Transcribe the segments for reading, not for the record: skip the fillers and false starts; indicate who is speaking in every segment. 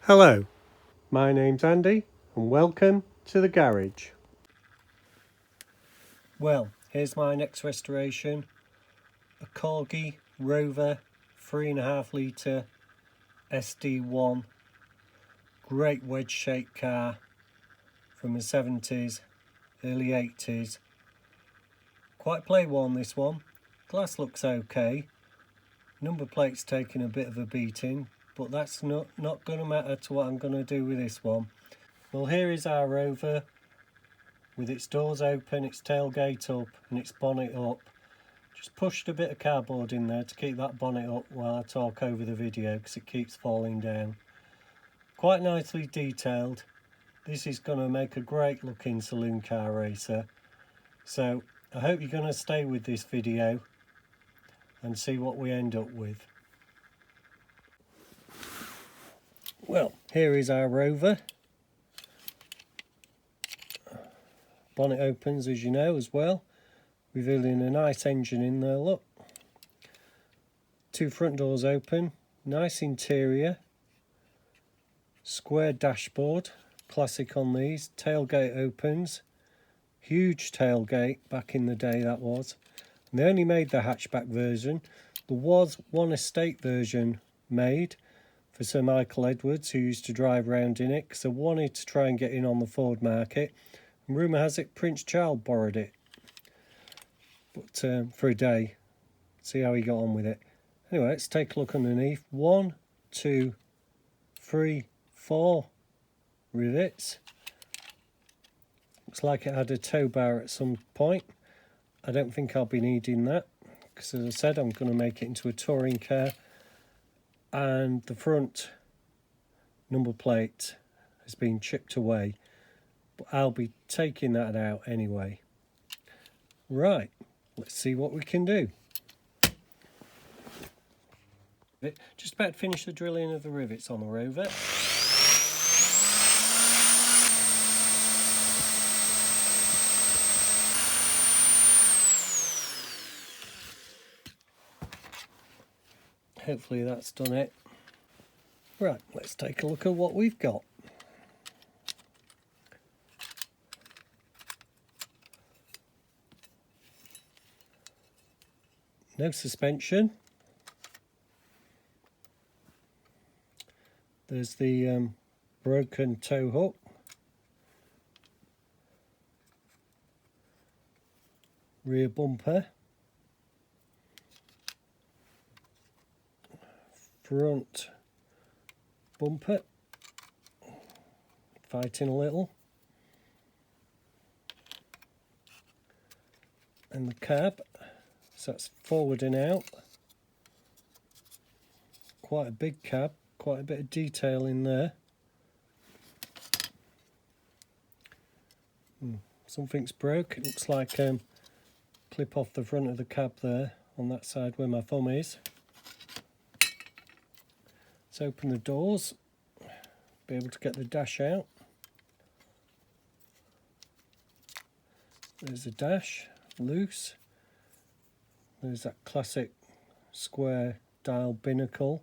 Speaker 1: Hello, my name's Andy and welcome to the garage. Well, here's my next restoration, a Corgi Rover 3.5 litre SD1, great wedge shaped car from the 70s, early 80s. Quite play worn this one, glass looks okay, number plate's taking a bit of a beating, but that's not going to matter to what I'm going to do with this one. Well, here is our Rover with its doors open, its tailgate up and its bonnet up. Just pushed a bit of cardboard in there to keep that bonnet up while I talk over the video because it keeps falling down. Quite nicely detailed. This is going to make a great looking saloon car racer. So I hope you're going to stay with this video and see what we end up with. Well, here is our Rover. Bonnet opens, as you know, as well, revealing a nice engine in there, look. Two front doors open, nice interior, square dashboard, classic on these. Tailgate opens, huge tailgate, back in the day that was. And they only made the hatchback version. There was one estate version made for Sir Michael Edwards, who used to drive around in it, because I wanted to try and get in on the Ford market. And rumour has it Prince Charles borrowed it, but for a day, see how he got on with it. Anyway, let's take a look underneath. 1, 2, 3, 4 rivets. Looks like it had a tow bar at some point. I don't think I'll be needing that, because as I said, I'm going to make it into a touring car. And the front number plate has been chipped away, but I'll be taking that out anyway. Right, let's see what we can do. Just about to finish the drilling of the rivets on the Rover. Hopefully that's done it. Right, let's take a look at what we've got. No suspension. There's the broken tow hook. Rear bumper. Front bumper. Fighting a little. And the cab. So that's forward and out. Quite a big cab, quite a bit of detail in there. Something's broke. It looks like clip off the front of the cab there on that side where my thumb is. Let's open the doors, be able to get the dash out. There's the dash, loose. There's that classic square dial binnacle.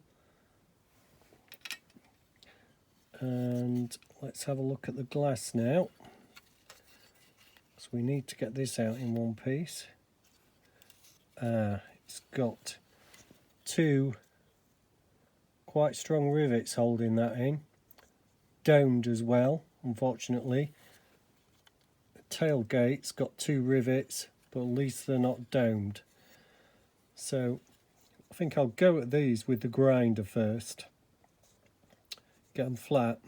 Speaker 1: And let's have a look at the glass now. So we need to get this out in one piece. It's got two quite strong rivets holding that in. Domed as well, unfortunately. The tailgate's got two rivets, but at least they're not domed. So I think I'll go at these with the grinder first. Get them flat.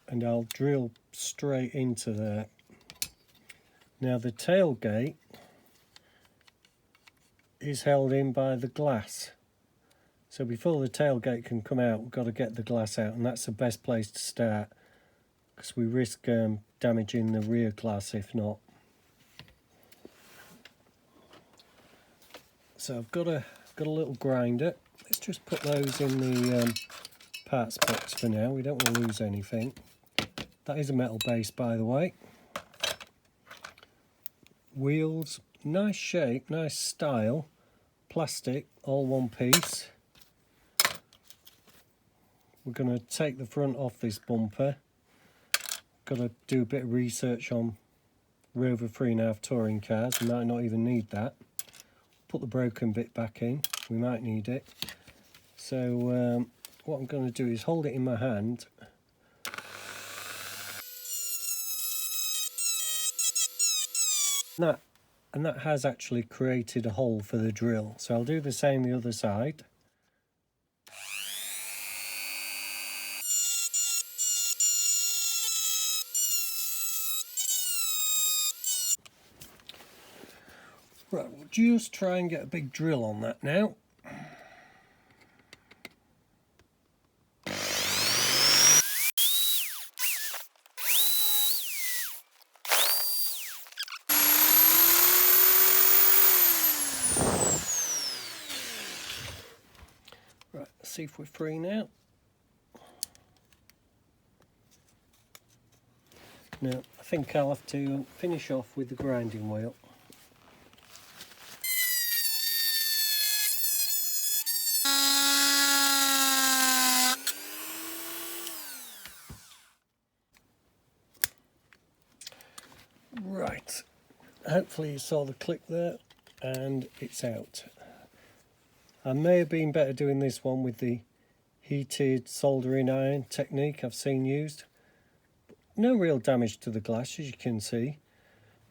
Speaker 1: And I'll drill straight into there. Now the tailgate is held in by the glass. So before the tailgate can come out, we've got to get the glass out, and that's the best place to start, because we risk damaging the rear glass if not. So I've got a little grinder. Let's just put those in the parts box for now. We don't want to lose anything. That is a metal base, by the way. Wheels, nice shape, nice style. Plastic, all one piece. we're going to take the front off this bumper. Got to do a bit of research on Rover 3.5 touring cars. We might not even need that. Put the broken bit back in. We might need it. So what I'm going to do is hold it in my hand. And that has actually created a hole for the drill. So I'll do the same the other side. Right, we'll just try and get a big drill on that now. Right, let's see if we're free now. Now, I think I'll have to finish off with the grinding wheel. Right, hopefully you saw the click there, and it's out. I may have been better doing this one with the heated soldering iron technique I've seen used. No real damage to the glass, as you can see.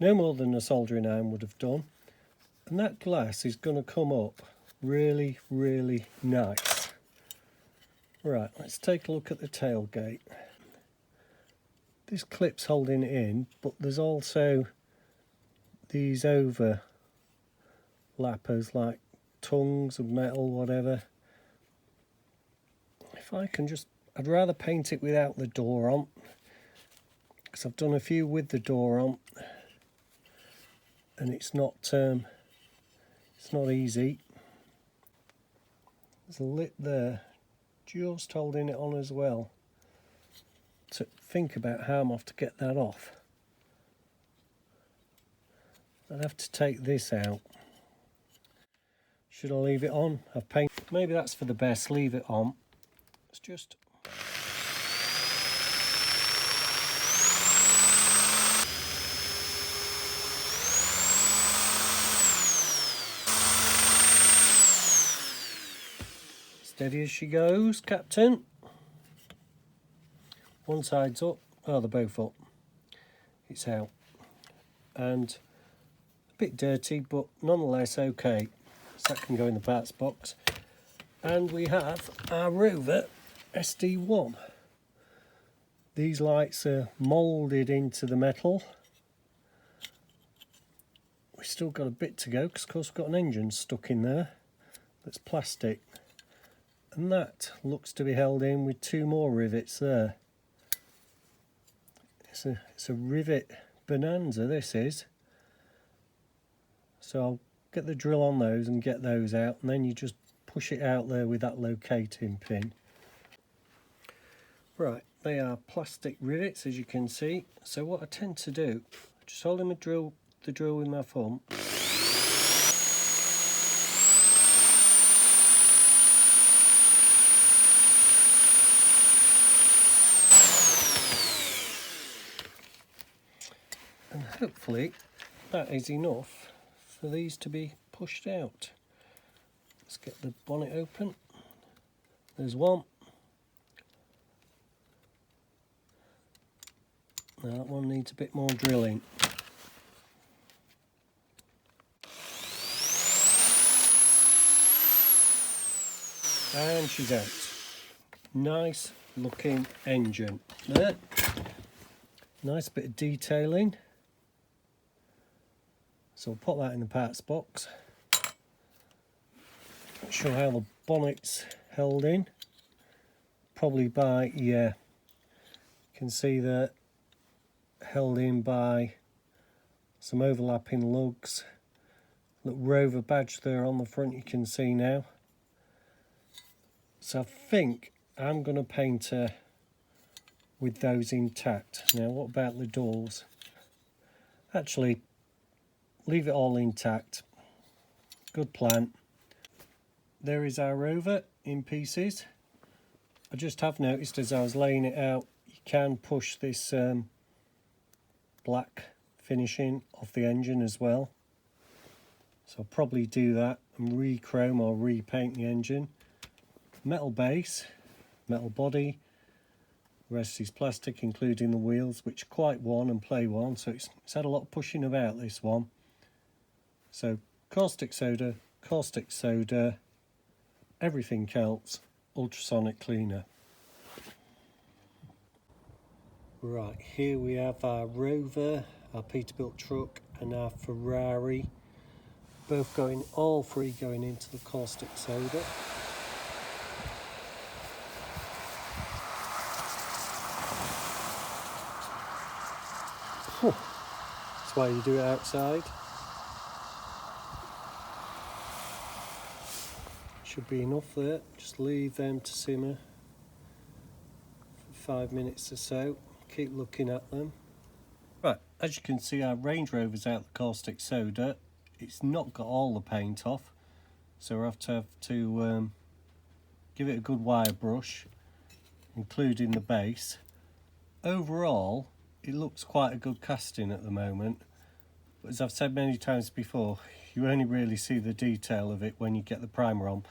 Speaker 1: No more than a soldering iron would have done. And that glass is going to come up really, really nice. Right, let's take a look at the tailgate. This clip's holding it in, but there's also these overlappers like tongues of metal, whatever. If I can just, I'd rather paint it without the door on, because I've done a few with the door on, and it's not easy. There's a lip there, just holding it on as well. To think about how I'm off to get that off. I'd have to take this out. Should I leave it on? I've painted. Maybe that's for the best. Leave it on. It's just. Steady as she goes, Captain. One side's up. Oh, they're both up. It's out. And a bit dirty, but nonetheless okay. So that can go in the parts box. And we have our Rover SD1. These lights are moulded into the metal. We've still got a bit to go, because of course we've got an engine stuck in there that's plastic. And that looks to be held in with two more rivets there. It's a rivet bonanza, this is. So I'll get the drill on those and get those out, and then you just push it out there with that locating pin. Right, they are plastic rivets, as you can see. So what I tend to do, just holding the drill with my thumb. And hopefully that is enough for these to be pushed out. Let's get the bonnet open. There's one. Now that one needs a bit more drilling. And she's out. Nice looking engine there. Nice bit of detailing. So we'll put that in the parts box. Not sure how the bonnet's held in. Probably by, yeah, you can see that held in by some overlapping lugs. Little Rover badge there on the front, you can see now. So I think I'm going to paint her with those intact. Now what about the doors? Actually, leave it all intact. Good plan. There is our Rover in pieces. I just have noticed as I was laying it out, you can push this black finishing off the engine as well. So I'll probably do that and re-chrome or repaint the engine. Metal base, metal body, the rest is plastic including the wheels, which are quite worn and play worn, so it's had a lot of pushing about, this one. So caustic soda, everything else, ultrasonic cleaner. Right, here we have our Rover, our Peterbilt truck, and our Ferrari, both going, all three going into the caustic soda. That's why you do it outside. Should be enough there. Just leave them to simmer for 5 minutes or so. Keep looking at them. Right, as you can see, our Range Rover's out the caustic soda. It's not got all the paint off, so we'll have to give it a good wire brush, including the base. Overall, it looks quite a good casting at the moment, but as I've said many times before, you only really see the detail of it when you get the primer on.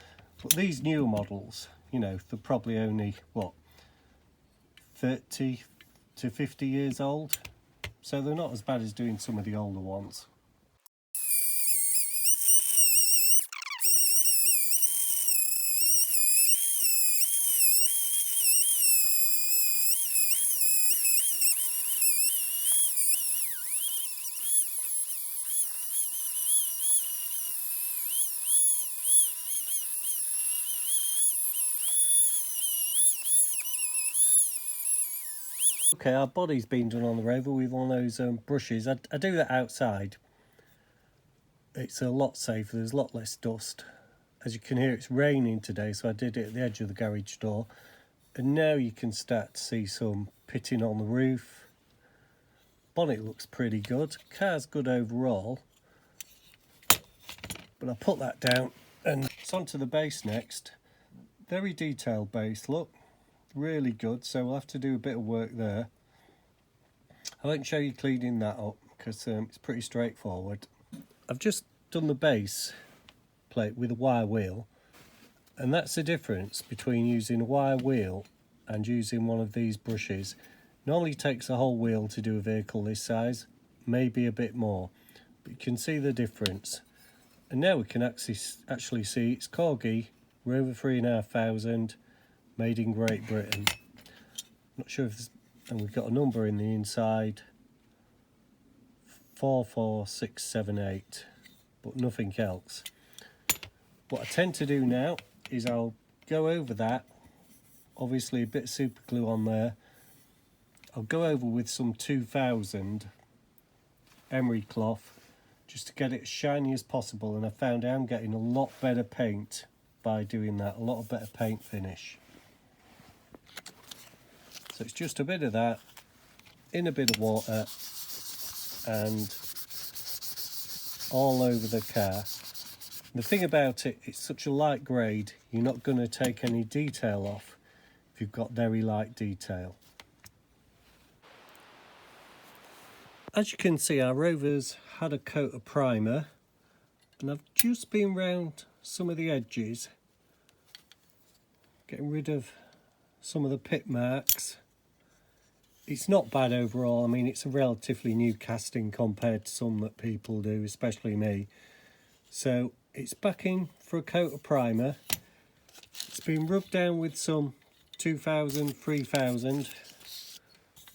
Speaker 1: But these newer models, you know, they're probably only, what, 30 to 50 years old, so they're not as bad as doing some of the older ones. Okay, our body's been done on the Rover with one of those brushes. I do that outside. It's a lot safer, there's a lot less dust. As you can hear, it's raining today, so I did it at the edge of the garage door. And now you can start to see some pitting on the roof. Bonnet looks pretty good. Car's good overall. But I'll put that down and it's onto the base next. Very detailed base, look. Really good, so we'll have to do a bit of work there. I won't show you cleaning that up because it's pretty straightforward. I've just done the base plate with a wire wheel, and that's the difference between using a wire wheel and using one of these brushes. Normally takes a whole wheel to do a vehicle this size, maybe a bit more, but you can see the difference. And now we can actually see it's Corgi Rover 3,500, made in Great Britain. Not sure if and we've got a number in the inside, 44678, but nothing else. What I tend to do now is I'll go over that, obviously a bit of super glue on there. I'll go over with some 2000 emery cloth just to get it as shiny as possible, and I found I'm getting a lot better paint by doing that, a lot of better paint finish. So it's just a bit of that in a bit of water and all over the car. The thing about it, it's such a light grade, you're not going to take any detail off if you've got very light detail. As you can see, our Rover's had a coat of primer, and I've just been round some of the edges, getting rid of some of the pit marks. It's not bad overall. I mean, it's a relatively new casting compared to some that people do, especially me. So it's back in for a coat of primer. It's been rubbed down with some 2000, 3000,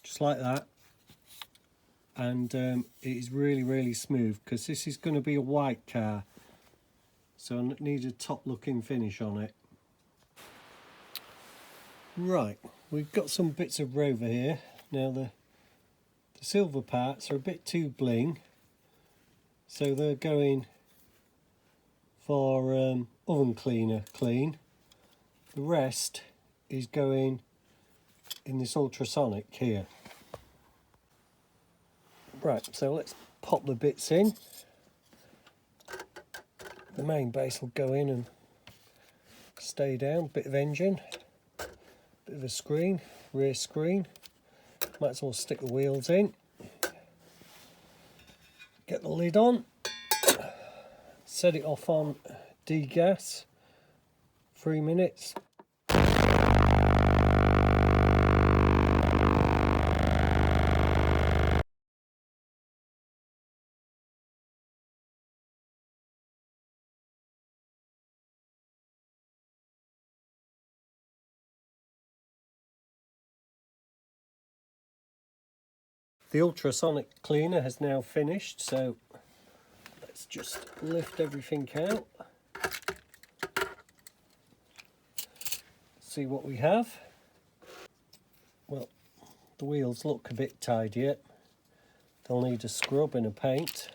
Speaker 1: just like that. And it is really, really smooth because this is going to be a white car. So I need a top looking finish on it. Right, we've got some bits of Rover here. Now the silver parts are a bit too bling, so they're going for oven cleaner clean. The rest is going in this ultrasonic here. Right, so let's pop the bits in. The main base will go in and stay down, bit of engine, Bit of a screen, rear screen. Might as well stick the wheels in. Get the lid on. Set it off on Diecast. 3 minutes. The ultrasonic cleaner has now finished, so let's just lift everything out. See what we have. Well, the wheels look a bit tidier. They'll need a scrub and a paint.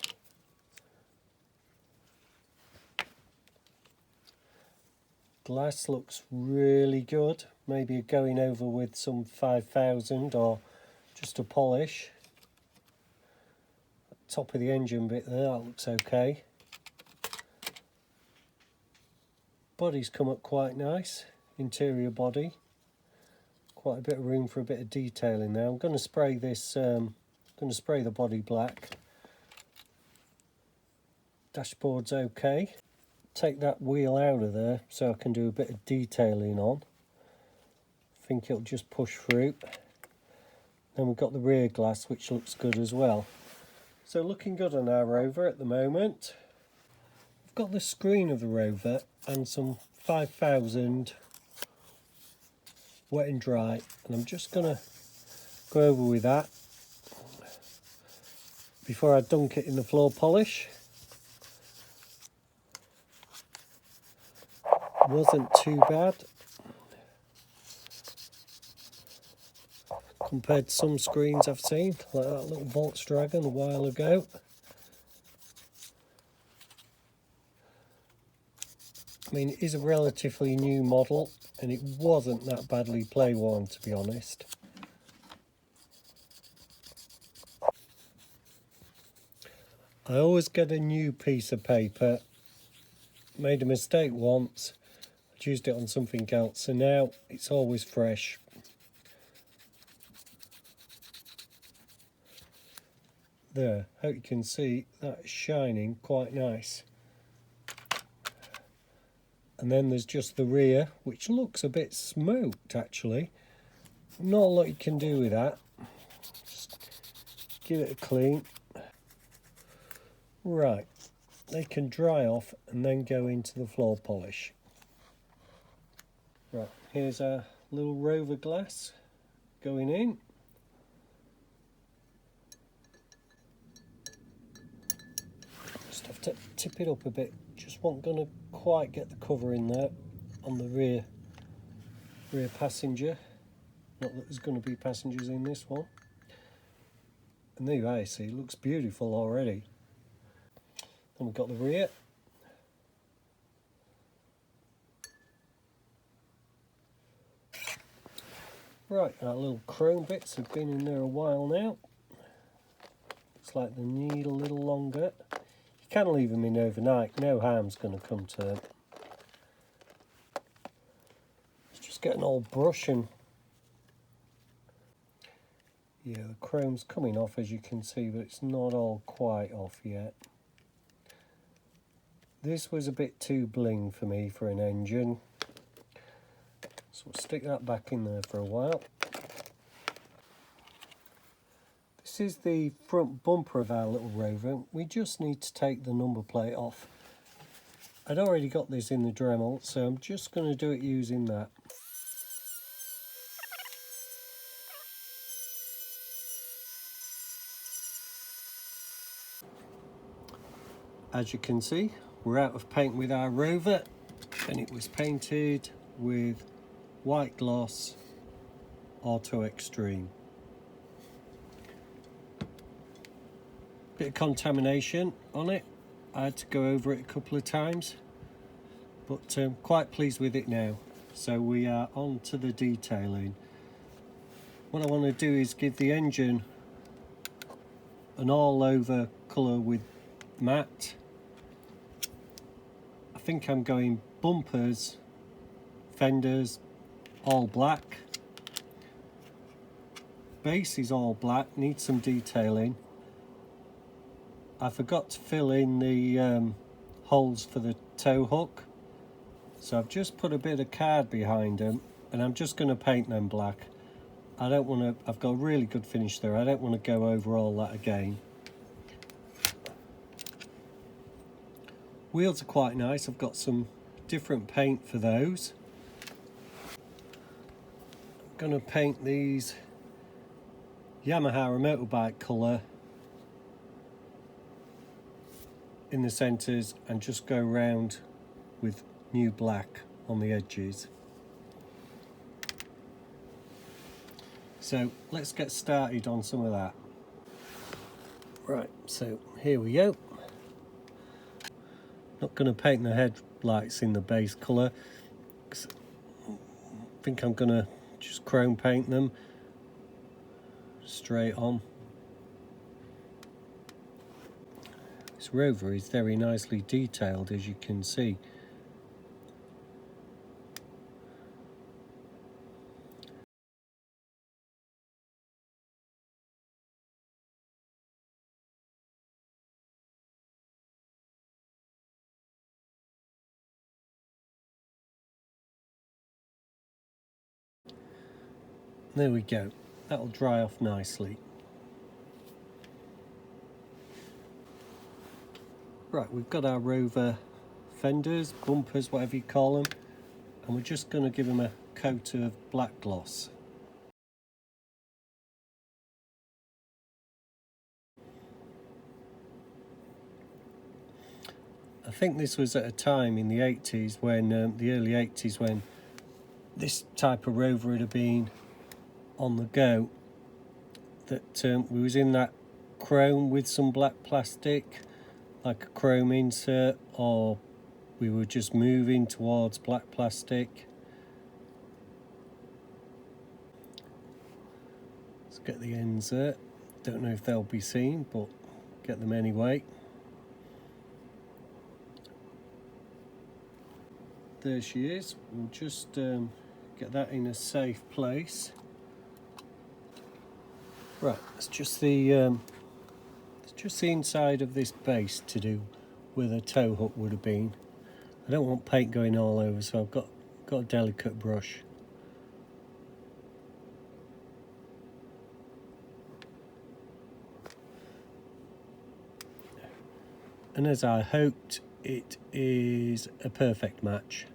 Speaker 1: Glass looks really good. Maybe going over with some 5000 or just a polish. Top of the engine bit there, that looks okay. Body's come up quite nice. Interior body. Quite a bit of room for a bit of detailing there. I'm going to spray this, going to spray the body black. Dashboard's okay. Take that wheel out of there so I can do a bit of detailing on. I think it'll just push through. Then we've got the rear glass, which looks good as well. So looking good on our Rover at the moment. I've got the screen of the Rover and some 5000 wet and dry, and I'm just going to go over with that before I dunk it in the floor polish. Wasn't too bad compared to some screens I've seen, like that little Volkswagen a while ago. I mean, it is a relatively new model and it wasn't that badly play worn, to be honest. I always get a new piece of paper. Made a mistake once, I used it on something else, so now it's always fresh. There, hope you can see that's shining quite nice. And then there's just the rear, which looks a bit smoked actually. Not a lot you can do with that. Just give it a clean. Right, they can dry off and then go into the floor polish. Right, here's our little Rover glass going in. Just have to tip it up a bit. Just wasn't going to quite get the cover in there on the rear passenger. Not that there's going to be passengers in this one. And there you are, see, it looks beautiful already. Then we've got the rear. Right, our little chrome bits have been in there a while now. Looks like they need a little longer. You can leave them in overnight, no harm's going to come to them. Let's just get an old brush and... yeah, the chrome's coming off as you can see, but it's not all quite off yet. This was a bit too bling for me for an engine. So we'll stick that back in there for a while. This is the front bumper of our little Rover. We just need to take the number plate off. I'd already got this in the Dremel, so I'm just going to do it using that. As you can see, we're out of paint with our Rover, and it was painted with white gloss Auto Extreme. Bit of contamination on it. I had to go over it a couple of times, but quite pleased with it now. So we are on to the detailing. What I want to do is give the engine an all over colour with matte. I think I'm going bumpers, fenders, all black, base is all black, needs some detailing. I forgot to fill in the holes for the tow hook, so I've just put a bit of card behind them, and I'm just going to paint them black. I don't want to, I've got a really good finish there, I don't want to go over all that again. Wheels are quite nice, I've got some different paint for those. I'm going to paint these Yamaha motorbike colour in the centres and just go round with new black on the edges. So let's get started on some of that. Right, so here we go. Not going to paint the headlights in the base colour. I think I'm going to just chrome paint them straight on. This Rover is very nicely detailed, as you can see. There we go, that'll dry off nicely. Right, we've got our Rover fenders, bumpers, whatever you call them, and we're just going to give them a coat of black gloss. I think this was at a time in the 80s when, the early 80s, when this type of Rover would have been on the go, that we was in that chrome with some black plastic, like a chrome insert, or we were just moving towards black plastic. Let's get the ends there. Don't know if they'll be seen, but get them anyway. There she is. We'll just get that in a safe place. Right, it's just the inside of this base to do where the tow hook would have been. I don't want paint going all over, so I've got a delicate brush. And as I hoped, it is a perfect match.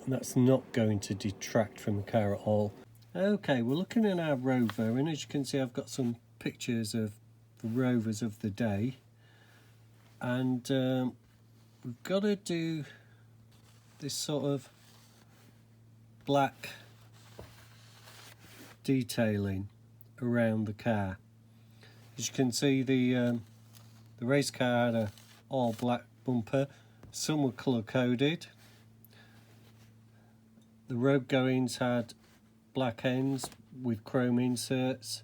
Speaker 1: And that's not going to detract from the car at all. Okay, we're looking at our Rover, and as you can see, I've got some pictures of the Rovers of the day, and we've got to do this sort of black detailing around the car. As you can see, the race car had a all black bumper. Some were colour coded. The road goings had black ends with chrome inserts,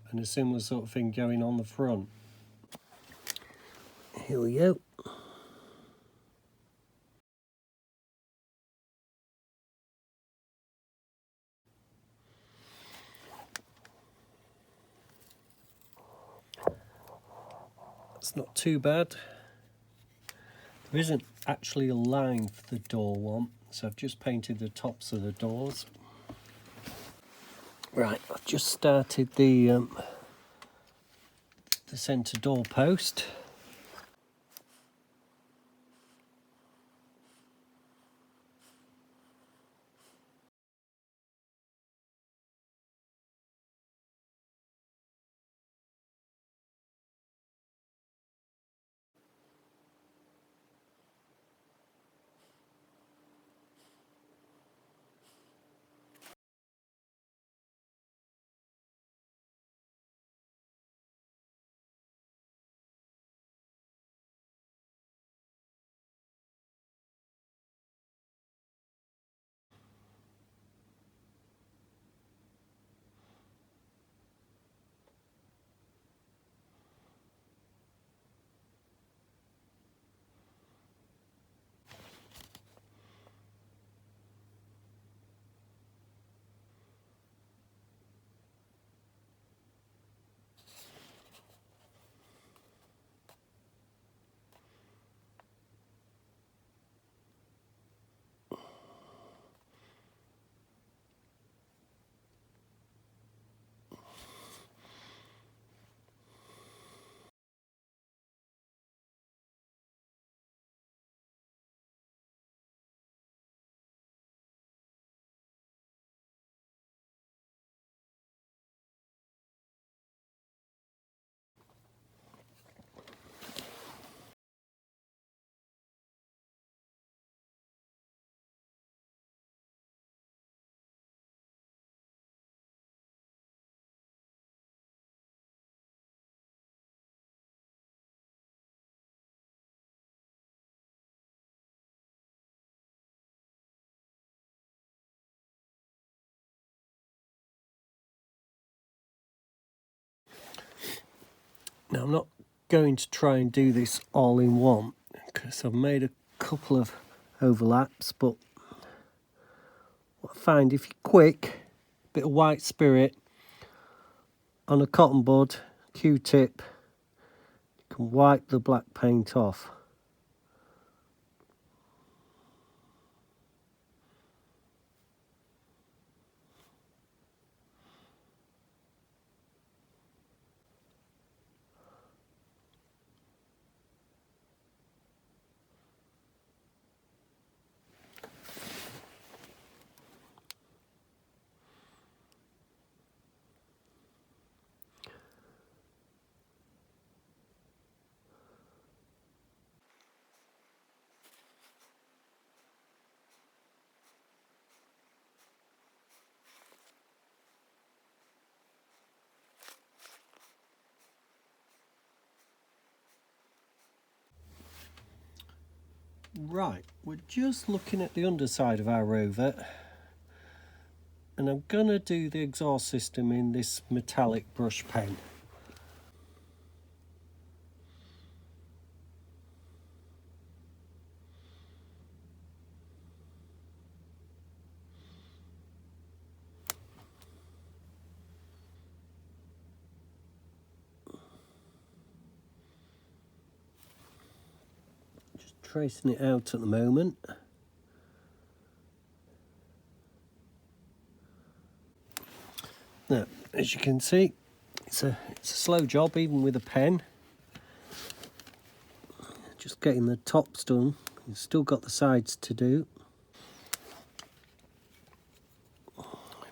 Speaker 1: and a similar sort of thing going on the front. Here we go. It's not too bad. There isn't actually a line for the door one, so I've just painted the tops of the doors. Right, I've just started the centre door post. Now I'm not going to try and do this all in one because I've made a couple of overlaps, but what I find, if you're quick, a bit of white spirit on a cotton bud, Q-tip, you can wipe the black paint off. Right, we're just looking at the underside of our Rover, and I'm going to do the exhaust system in this metallic brush pen. Just tracing it out at the moment. Now, as you can see, it's a slow job even with a pen. Just getting the tops done. You've still got the sides to do.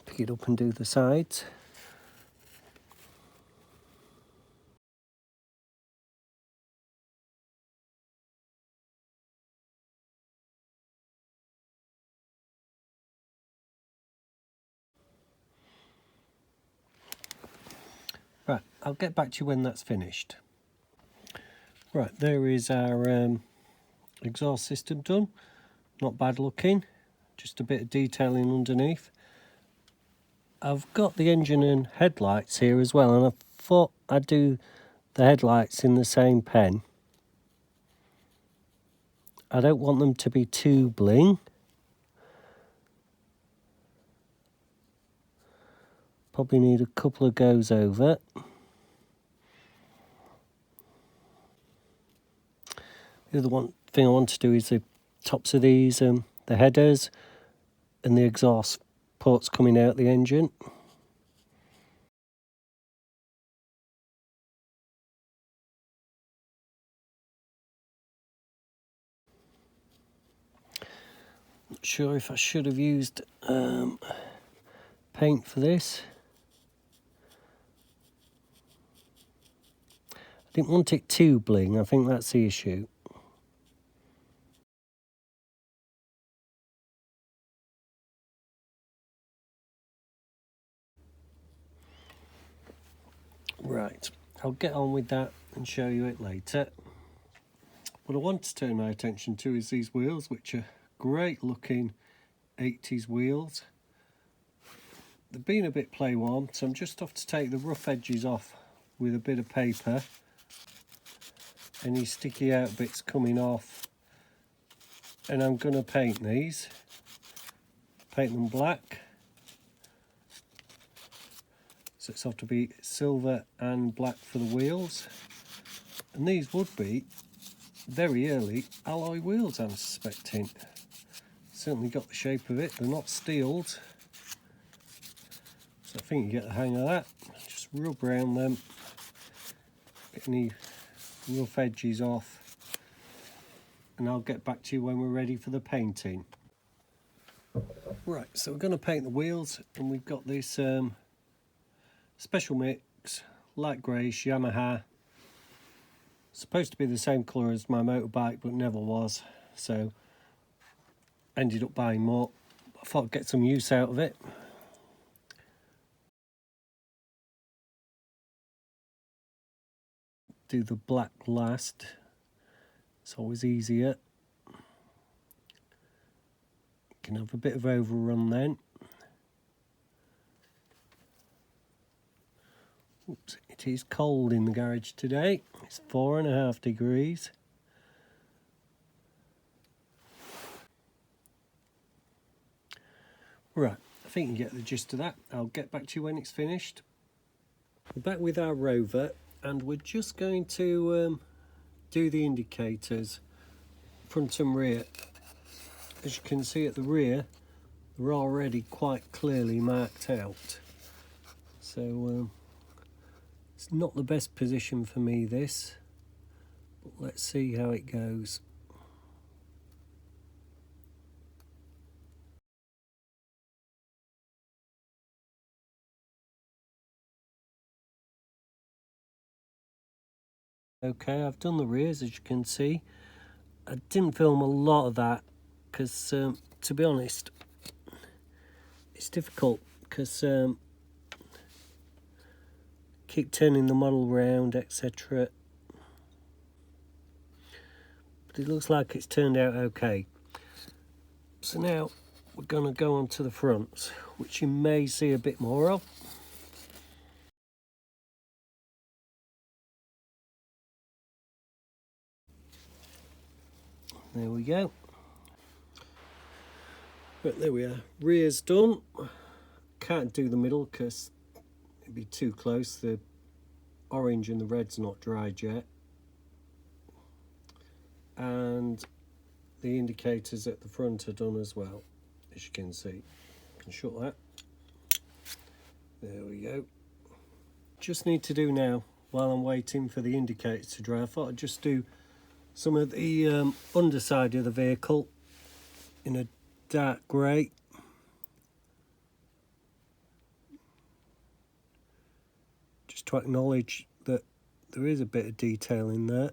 Speaker 1: Pick it up and do the sides. Right, I'll get back to you when that's finished. Right, there is our exhaust system done. Not bad looking, just a bit of detailing underneath. I've got the engine and headlights here as well, and I thought I'd do the headlights in the same pen. I don't want them to be too bling. Probably need a couple of goes over. The other one thing I want to do is the tops of these, the headers and the exhaust ports coming out the engine. Not sure if I should have used paint for this. I didn't want it too bling, I think that's the issue. Right, I'll get on with that and show you it later. What I want to turn my attention to is these wheels, which are great looking 80s wheels. They've been a bit play warm, so I'm just off to take the rough edges off with a bit of paper. Any sticky out bits coming off, and I'm going to paint these. Paint them black. So it's off to be silver and black for the wheels. And these would be very early alloy wheels, I'm suspecting. Certainly got the shape of it. They're not steeled. So I think you get the hang of that. Just rub around them. Get any rough edges off. And I'll get back to you when we're ready for the painting. Right, so we're going to paint the wheels, and we've got this special mix, light greyish Yamaha. Supposed to be the same colour as my motorbike, but never was, so ended up buying more. I thought I'd get some use out of it. Do the black last, it's always easier. Can have a bit of overrun then. Oops, it It is cold in the garage today. It's 4.5 degrees. Right, I think you get the gist of that. I'll get back to you when it's finished. We're back with our Rover, and we're just going to do the indicators front and rear. As you can see at the rear, they're already quite clearly marked out. So it's not the best position for me, this, but let's see how it goes. Okay, I've done the rears, as you can see. I didn't film a lot of that because, to be honest, it's difficult because keep turning the model round, etc. But it looks like it's turned out okay. So now we're going to go on to the fronts, which you may see a bit more of. There we go. But there we are. Rear's done. Can't do the middle because it'd be too close. The orange and the red's not dried yet. And the indicators at the front are done as well, as you can see. I can shut that. There we go. Just need to do now, while I'm waiting for the indicators to dry, I thought I'd just do some of the underside of the vehicle in a dark grey. Just to acknowledge that there is a bit of detail in there.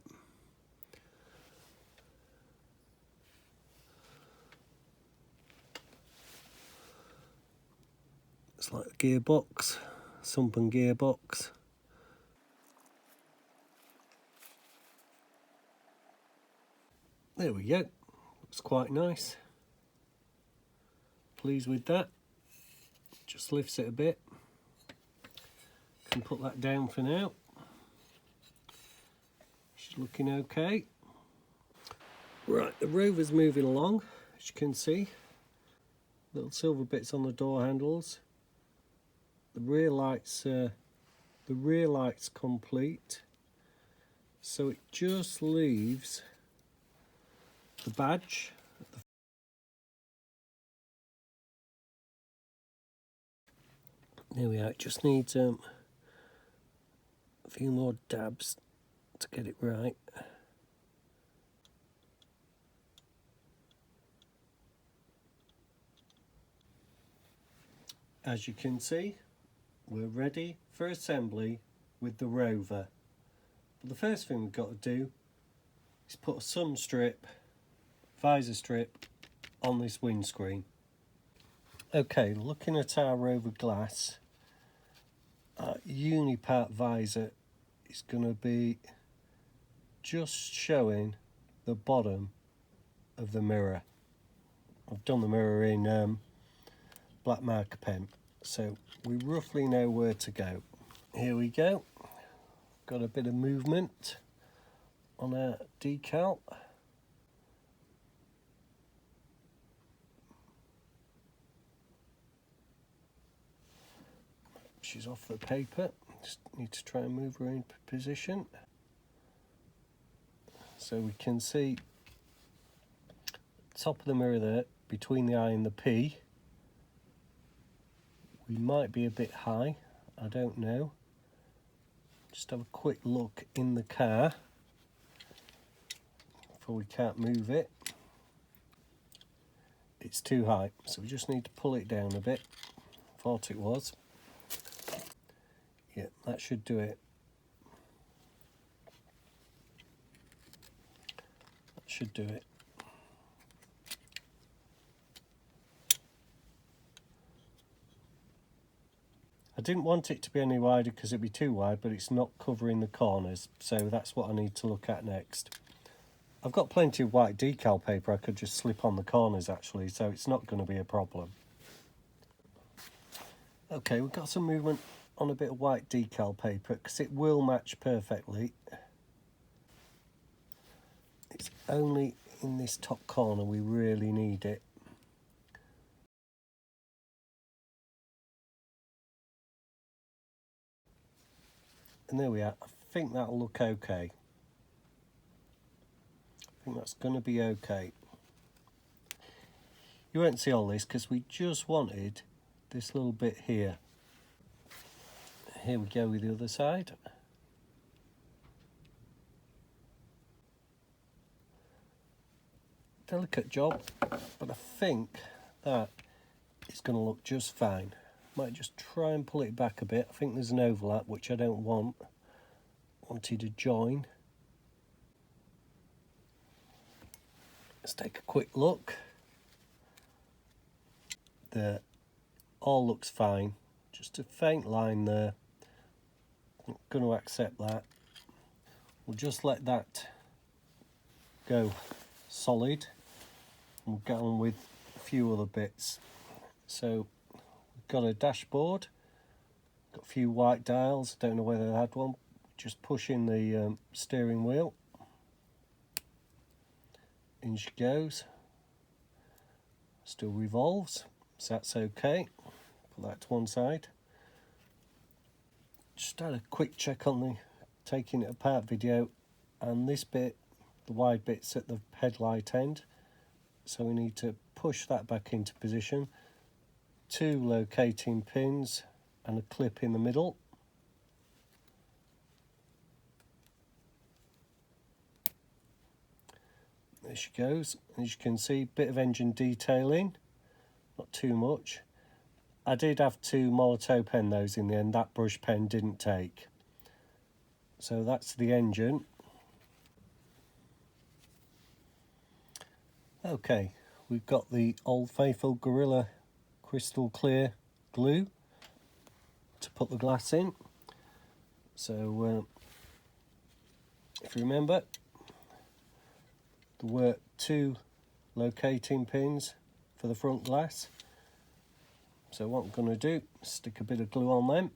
Speaker 1: It's like a gearbox, sunken gearbox. There we go. Looks quite nice. Pleased with that. Just lifts it a bit. Can put that down for now. She's looking okay. Right, the Rover's moving along, as you can see. Little silver bits on the door handles. The rear light's complete. So it just leaves the badge. There we are. It just needs a few more dabs to get it right. As you can see, we're ready for assembly with the Rover. But the first thing we've got to do is put a sun strip, visor strip on this windscreen. Okay, looking at our Rover glass, our unipart visor is going to be just showing the bottom of the mirror. I've done the mirror in black marker pen, so we roughly know where to go. Here we go. Got a bit of movement on our decal. She's off the paper. Just need to try and move her in position so we can see top of the mirror there, between the I and the P. We might be a bit high, I don't know. Just have a quick look in the car before we can't move it. It's too high, so we just need to pull it down a bit. Thought it was. Yeah, that should do it. That should do it. I didn't want it to be any wider because it'd be too wide, but it's not covering the corners, so that's what I need to look at next. I've got plenty of white decal paper I could just slip on the corners actually, so it's not going to be a problem. Okay, we've got some movement on a bit of white decal paper because it will match perfectly. It's only in this top corner we really need it. And there we are. I think that'll look okay. I think that's going to be okay. You won't see all this because we just wanted this little bit here. Here we go with the other side. Delicate job, but I think that is going to look just fine. Might just try and pull it back a bit. I think there's an overlap which I don't want. Wanted to join. Let's take a quick look. There, all looks fine. Just a faint line there. I'm going to accept that. We'll just let that go solid. We'll get on with a few other bits. So we've got a dashboard, got a few white dials. Don't know whether I had one. Just push in the steering wheel. In she goes. Still revolves, so that's okay. Put that to one side. Just had a quick check on the taking it apart video, and this bit, the wide bit's at the headlight end, so we need to push that back into position. 2 locating pins and a clip in the middle. There she goes. As you can see, bit of engine detailing, not too much. I did have to Molotow pen those in the end. That brush pen didn't take. So that's the engine. Okay, we've got the Old Faithful Gorilla crystal clear glue to put the glass in. So if you remember, there were 2 locating pins for the front glass. So what I'm going to do, stick a bit of glue on them.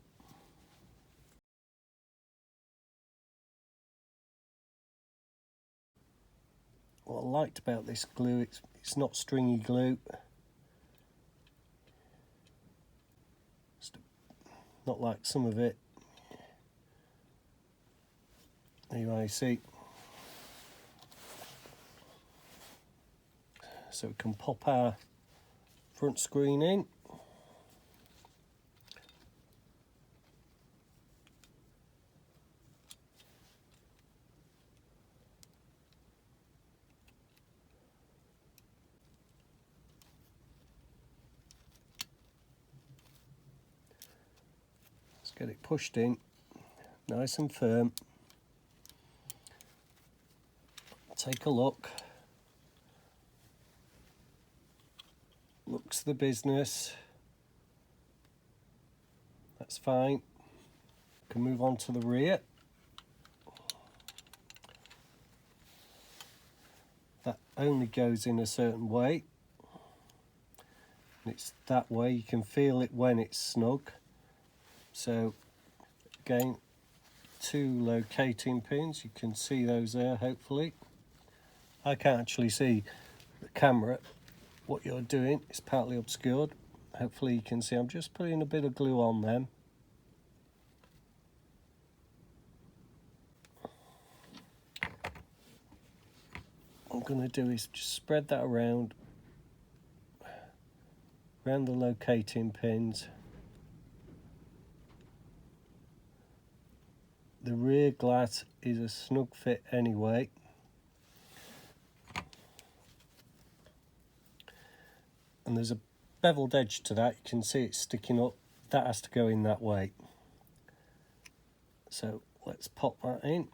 Speaker 1: What I liked about this glue, it's not stringy glue. It's not like some of it. Anyway, you see. So we can pop our front screen in. Let's get it pushed in, nice and firm. Take a look. Looks the business. That's fine. Can move on to the rear. That only goes in a certain way. And it's that way. You can feel it when it's snug. So again, 2 locating pins. You can see those there, hopefully. I can't actually see the camera. What you're doing is partly obscured. Hopefully you can see I'm just putting a bit of glue on them. What I'm going to do is just spread that around the locating pins. The rear glass is a snug fit anyway. And there's a beveled edge to that. You can see it sticking up. That has to go in that way. So let's pop that in.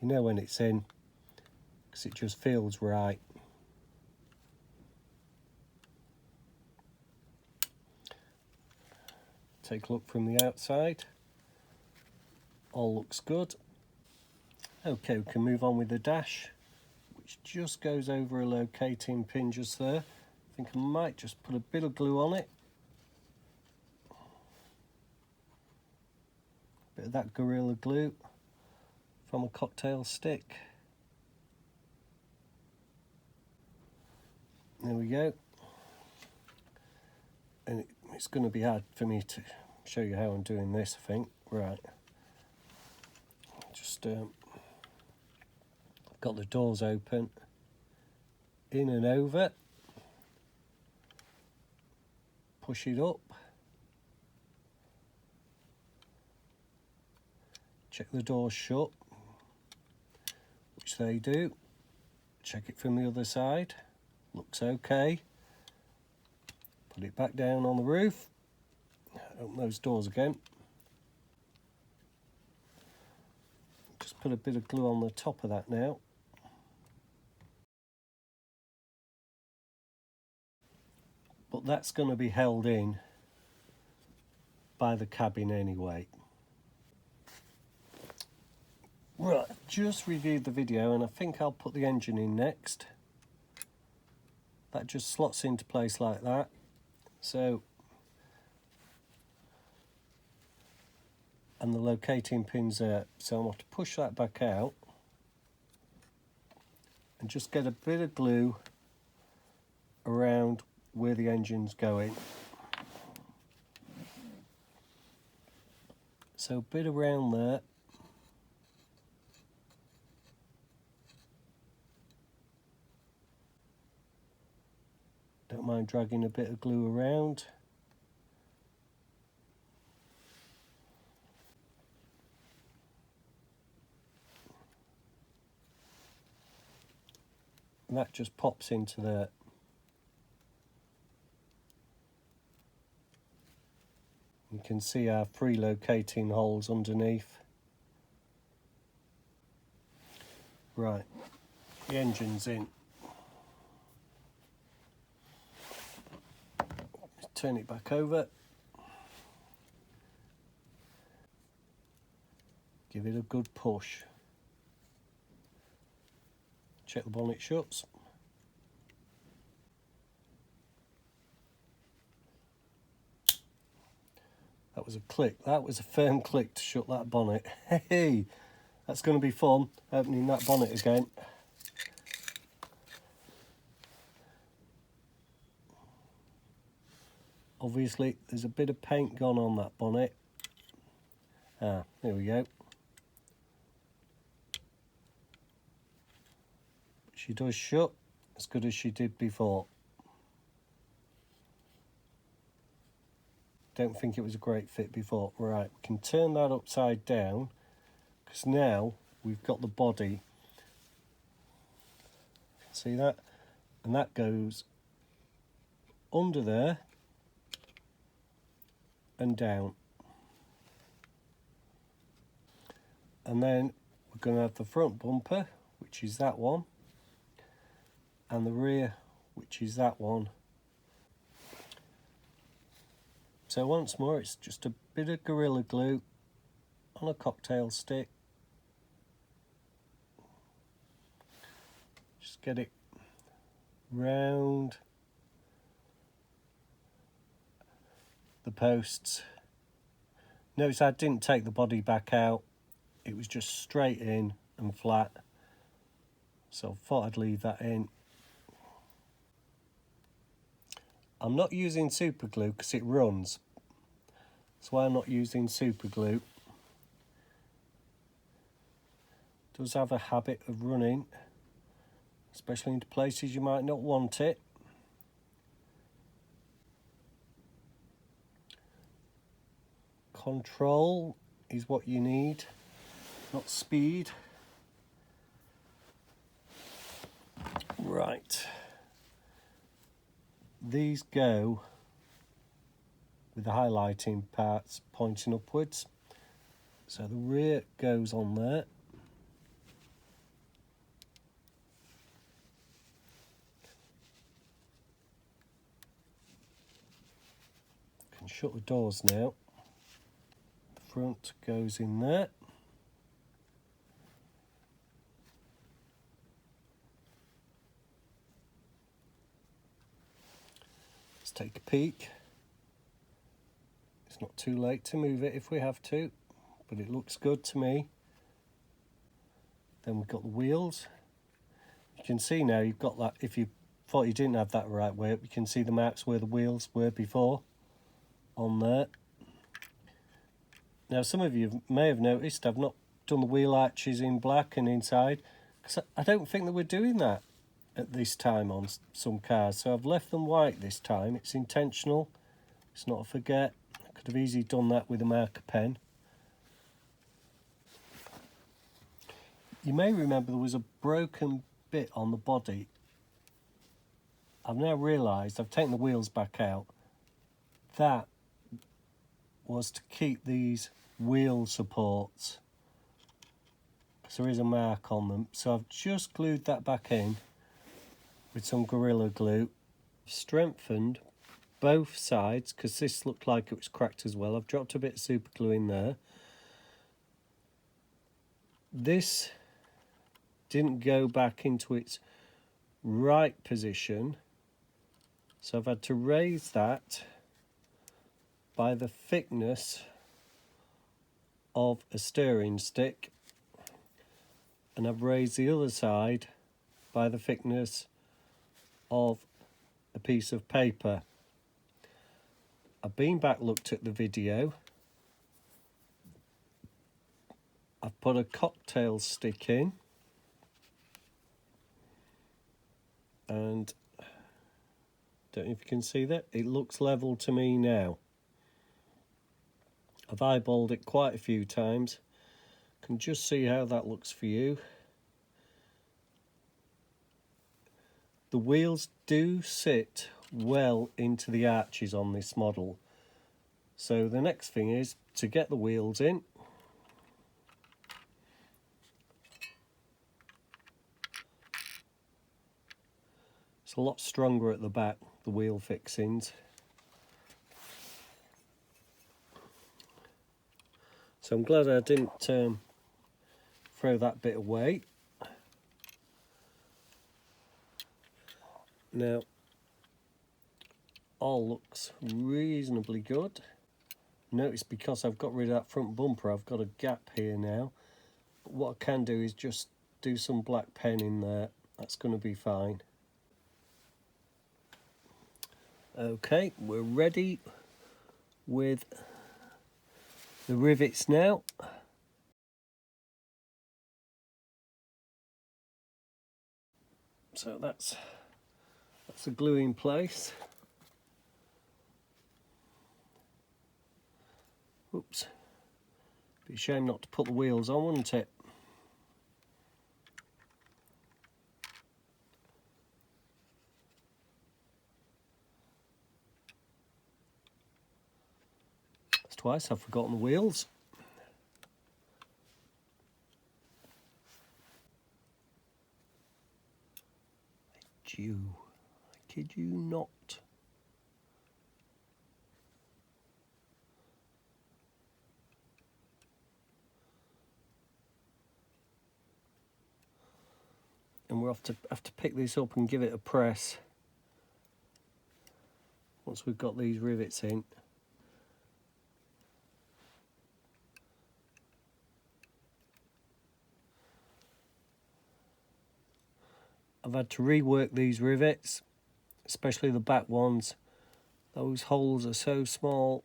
Speaker 1: You know when it's in, because it just feels right. Take a look from the outside. All looks good. Okay, we can move on with the dash, which just goes over a locating pin just there. I think I might just put a bit of glue on it. Bit of that Gorilla Glue from a cocktail stick. There we go. And it's going to be hard for me to show you how I'm doing this, I think. Right. Just got the doors open, in and over, push it up, check the doors shut, which they do, check it from the other side, looks okay, put it back down on the roof, open those doors again, just put a bit of glue on the top of that now. But that's going to be held in by the cabin anyway. Right, just reviewed the video and I think I'll put the engine in next. That just slots into place like that. So, and the locating pin's there. So I'm going to push that back out and just get a bit of glue around where the engine's going. So a bit around there. Don't mind dragging a bit of glue around. And that just pops into there. You can see our free locating holes underneath. Right, the engine's in. Turn it back over. Give it a good push. Check the bonnet shuts. That was a click. That was a firm click to shut that bonnet. Hey, that's going to be fun, opening that bonnet again. Obviously, there's a bit of paint gone on that bonnet. Ah, there we go. She does shut as good as she did before. Don't think it was a great fit before. Right, we can turn that upside down because now we've got the body. See that? And that goes under there and down. And then we're going to have the front bumper, which is that one, and the rear, which is that one. So once more, it's just a bit of Gorilla Glue on a cocktail stick. Just get it round the posts. Notice I didn't take the body back out. It was just straight in and flat. So I thought I'd leave that in. I'm not using super glue because it runs. That's why I'm not using super glue. It does have a habit of running, especially into places you might not want it. Control is what you need, not speed. Right. These go with the highlighting parts pointing upwards. So the rear goes on there. Can shut the doors now. The front goes in there. Let's take a peek. It's not too late to move it if we have to, but it looks good to me. Then we've got the wheels. You can see now you've got that. If you thought you didn't have that right way up, you can see the marks where the wheels were before on there. Now some of you may have noticed I've not done the wheel arches in black and inside, because I don't think that we're doing that at this time on some cars, so I've left them white this time. It's intentional, it's not a forget. I could have easily done that with a marker pen. You may remember there was a broken bit on the body. I've now realised, I've taken the wheels back out, that was to keep these wheel supports, because there is a mark on them. So I've just glued that back in with some Gorilla Glue. Strengthened both sides, because this looked like it was cracked as well. I've dropped a bit of super glue in there. This didn't go back into its right position, so I've had to raise that by the thickness of a stirring stick, and I've raised the other side by the thickness of a piece of paper. I've been back, looked at the video. I've put a cocktail stick in, and don't know if you can see that, it looks level to me now. I've eyeballed it quite a few times. Can just see how that looks for you. The wheels do sit well into the arches on this model. So the next thing is to get the wheels in. It's a lot stronger at the back, the wheel fixings. So I'm glad I didn't throw that bit away. Now, all looks reasonably good. Notice because I've got rid of that front bumper, I've got a gap here now. But what I can do is just do some black pen in there. That's going to be fine. Okay, we're ready with the rivets now. So that's the glue in place. Oops. Be a shame not to put the wheels on, wouldn't it? That's twice I've forgotten the wheels. I kid you not. And we'll have to pick this up and give it a press once we've got these rivets in. I've had to rework these rivets, especially the back ones. Those holes are so small.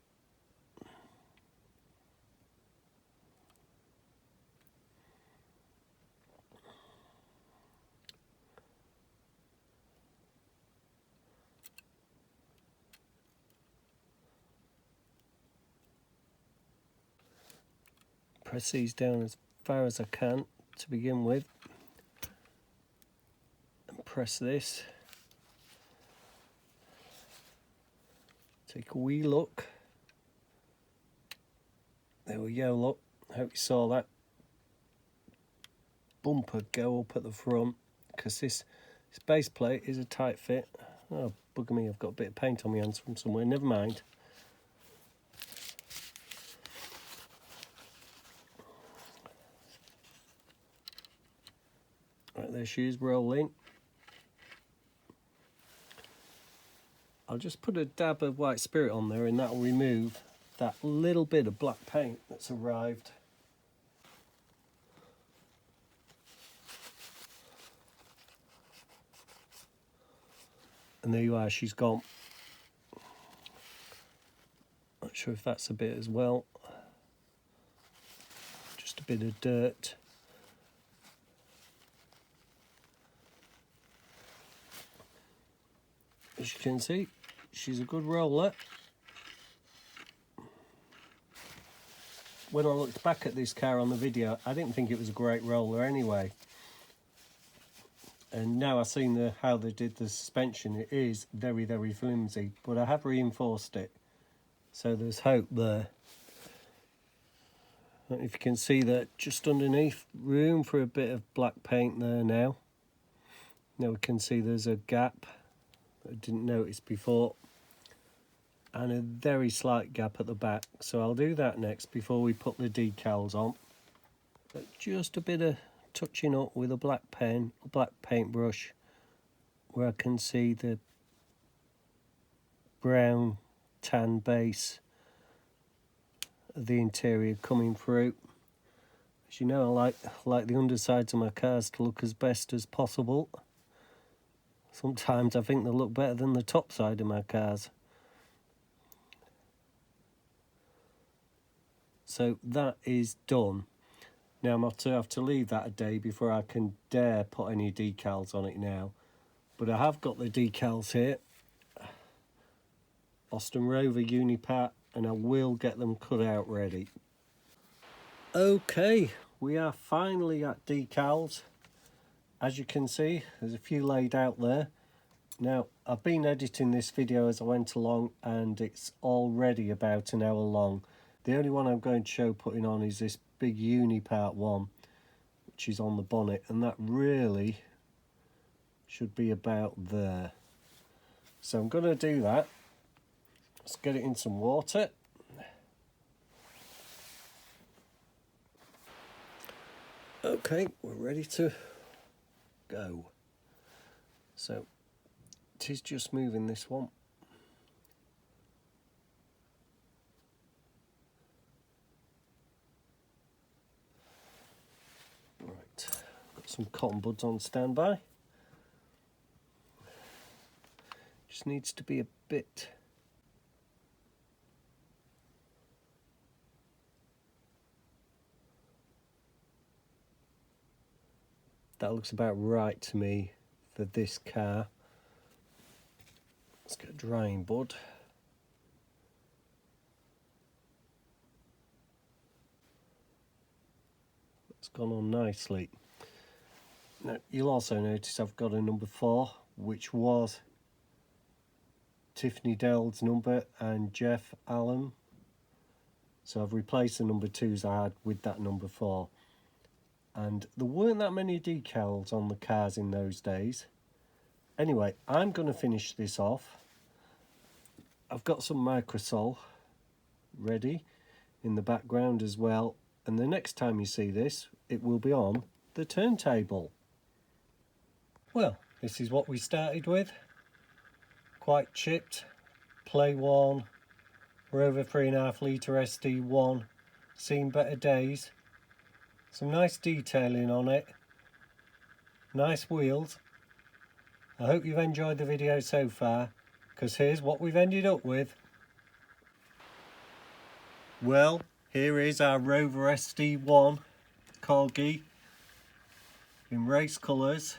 Speaker 1: Press these down as far as I can to begin with. And press this. Take a wee look. There we go, look. Hope you saw that bumper go up at the front, because this base plate is a tight fit. Oh, bugger me, I've got a bit of paint on my hands from somewhere, never mind. Right, there she is rolling. I'll I'll just put a dab of white spirit on there and that'll remove that little bit of black paint that's arrived. And there you are, she's gone. Not sure if that's a bit as well. Just a bit of dirt. As you can see, she's a good roller. When I looked back at this car on the video, I didn't think it was a great roller anyway. And now I've seen how they did the suspension, it is very, very flimsy, but I have reinforced it. So there's hope there. I don't know if you can see that just underneath, room for a bit of black paint there now. Now we can see there's a gap that I didn't notice before. And a very slight gap at the back. So I'll do that next before we put the decals on. But just a bit of touching up with a black pen, a black paintbrush, where I can see the brown tan base of the interior coming through. As you know, I like the undersides of my cars to look as best as possible. Sometimes I think they look better than the top side of my cars. So that is done. Now I'm going to have to leave that a day before I can dare put any decals on it now. But I have got the decals here. Austin Rover Unipat, and I will get them cut out ready. Okay, we are finally at decals. As you can see, there's a few laid out there. Now, I've been editing this video as I went along and it's already about an hour long. The only one I'm going to show putting on is this big Unipat one, which is on the bonnet, and that really should be about there. So I'm going to do that. Let's get it in some water. Okay, we're ready to go. So it is just moving this one. Right, got some cotton buds on standby. Just needs to be a bit that looks about right to me for this car. Let's get a drying board. It's gone on nicely. Now you'll also notice I've got a number 4, which was Tiff Needell's number and Jeff Allam. So I've replaced the number 2s I had with that number 4. And there weren't that many decals on the cars in those days. Anyway, I'm going to finish this off. I've got some Microsol ready in the background as well. And the next time you see this, it will be on the turntable. Well, this is what we started with. Quite chipped, play worn, Rover 3.5 litre SD1, seen better days. Some nice detailing on it, nice wheels. I hope you've enjoyed the video so far, because here's what we've ended up with. Well, here is our Rover SD1 Corgi in race colours.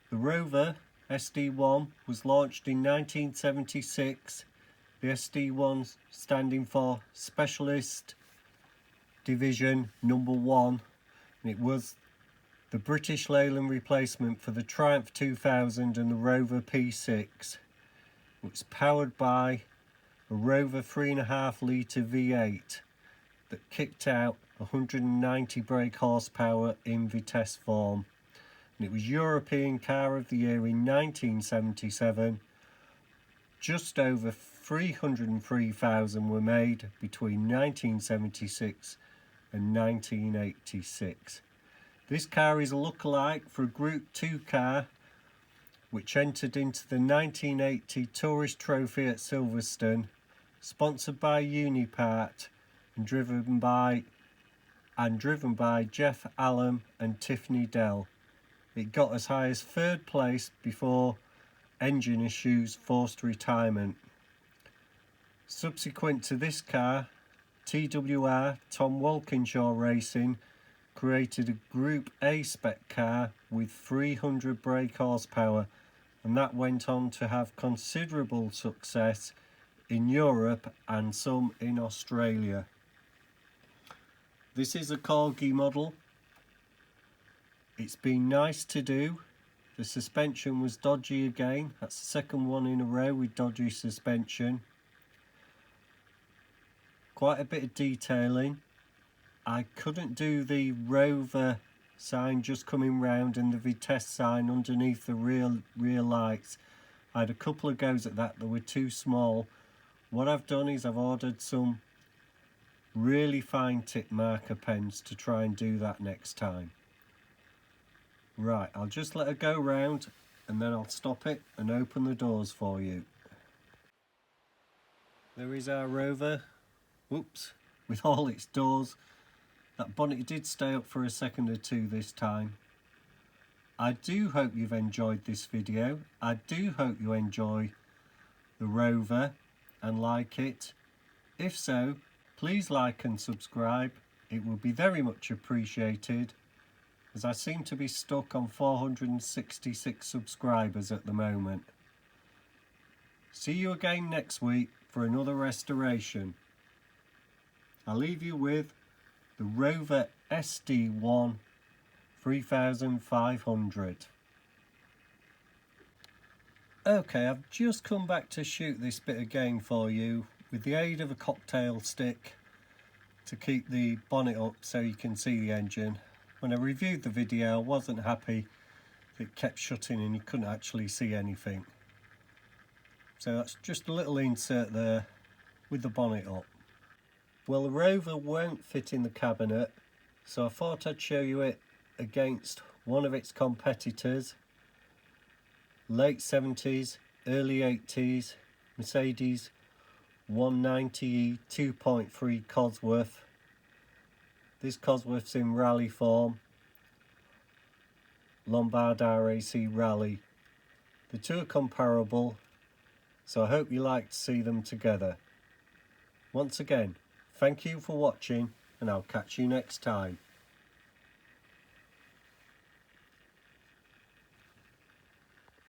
Speaker 1: The Rover SD1 was launched in 1976, the SD1 standing for Specialist Division number 1, and it was the British Leyland replacement for the Triumph 2000 and the Rover P6. It was powered by a Rover 3.5 litre V8 that kicked out 190 brake horsepower in Vitesse form. And it was European Car of the Year in 1977. Just over 303,000 were made between 1976 and 1986. This car is a lookalike for a Group 2 car which entered into the 1980 Tourist Trophy at Silverstone, sponsored by Unipart and driven by Jeff Allam and Tiff Needell. It got as high as 3rd place before engine issues forced retirement. Subsequent to this car, TWR Tom Walkinshaw Racing created a Group A spec car with 300 brake horsepower, and that went on to have considerable success in Europe and some in Australia. This is a Corgi model. It's been nice to do. The suspension was dodgy again. That's the second one in a row with dodgy suspension. Quite a bit of detailing. I couldn't do the Rover sign just coming round and the Vitesse sign underneath the rear lights. I had a couple of goes at that were too small. What I've done is I've ordered some really fine tip marker pens to try and do that next time. Right, I'll just let her go round and then I'll stop it and open the doors for you. There is our Rover. Whoops, with all its doors. That bonnet did stay up for a second or two this time. I do hope you've enjoyed this video. I do hope you enjoy the Rover and like it. If so, please like and subscribe. It would be very much appreciated, as I seem to be stuck on 466 subscribers at the moment. See you again next week for another restoration. I'll leave you with the Rover SD1 3500. Okay, I've just come back to shoot this bit again for you with the aid of a cocktail stick to keep the bonnet up so you can see the engine. When I reviewed the video, I wasn't happy it kept shutting and you couldn't actually see anything. So that's just a little insert there with the bonnet up. Well, the Rover won't fit in the cabinet, so I thought I'd show you it against one of its competitors, late 70s, early 80s, Mercedes 190e 2.3 Cosworth. This Cosworth's in rally form, Lombard RAC Rally. The two are comparable, so I hope you like to see them together. Once again, thank you for watching, and I'll catch you next time.